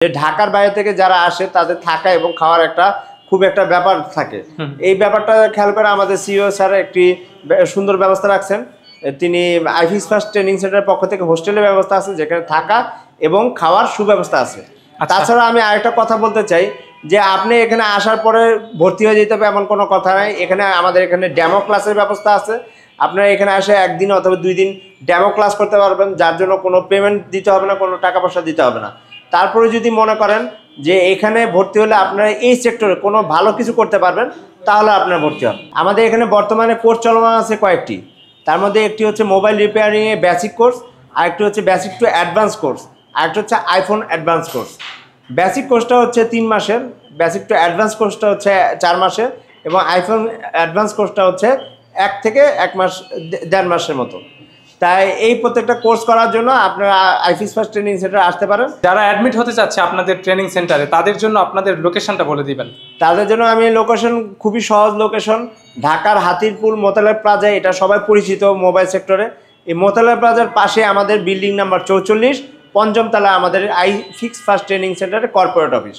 যে ঢাকার বাইরে থেকে যারা আসে তাদের থাকা এবং খাওয়ার খুব একটা ব্যাপার থাকে। এই ব্যাপারটা খেয়াল করে আমাদের সিইও স্যার একটি সুন্দর ব্যবস্থা রাখছেন। তিনি আইফিস ফার্স্ট ট্রেনিং সেন্টারের পক্ষ থেকে হোস্টেলের ব্যবস্থা আছে, যেখানে থাকা এবং খাওয়ার সুব্যবস্থা আছে। তাছাড়া আমি আরেকটা কথা বলতে চাই যে আপনি এখানে আসার পরে ভর্তি হয়ে যেতে হবে এমন কোনো কথা নাই। আমাদের এখানে ডেমো ক্লাসের ব্যবস্থা আছে। আপনারা এখানে এসে একদিন অথবা 2 দিন ডেমো ক্লাস করতে পারবেন, যার জন্য কোনো পেমেন্ট দিতে হবে না, কোনো টাকা পয়সা দিতে হবে না। তারপরে যদি মনে করেন যে এখানে ভর্তি হলে আপনারা এই সেক্টরে কোনো ভালো কিছু করতে পারবেন, তাহলে আপনারা ভর্তি হন। আমাদের এখানে বর্তমানে কোর্স চলমান আছে কয়েকটি। তার মধ্যে একটি হচ্ছে মোবাইল রিপেয়ারিংয়ে বেসিক কোর্স, আরেকটি হচ্ছে বেসিক টু অ্যাডভান্স কোর্স, আরেকটি হচ্ছে আইফোন অ্যাডভান্স কোর্স। বেসিক কোর্সটা হচ্ছে 3 মাসের, বেসিক টু অ্যাডভান্স কোর্সটা হচ্ছে 4 মাসের, এবং আইফোন অ্যাডভান্স কোর্সটা হচ্ছে 1 থেকে 1 মাস 1.5 মাসের মতো। তাই এই প্রত্যেকটা কোর্স করার জন্য আপনারা আইফিস ফার্স্ট ট্রেনিং সেন্টারে আসতে পারেন। যারা অ্যাডমিট হতে চাচ্ছে আপনাদের ট্রেনিং সেন্টারে, তাদের জন্য আপনাদের লোকেশনটা বলে দিবেন। তাদের জন্য আমি লোকেশন খুবই সহজ লোকেশন, ঢাকার হাতিরপুল মোতালেব প্লাজা, এটা সবাই পরিচিত মোবাইল সেক্টরে। এই মোতালেব প্লাজার পাশে আমাদের বিল্ডিং নাম্বার 44, 5ম তলায় আমাদের আইফিস ফার্স্ট ট্রেনিং সেন্টারে কর্পোরেট অফিস।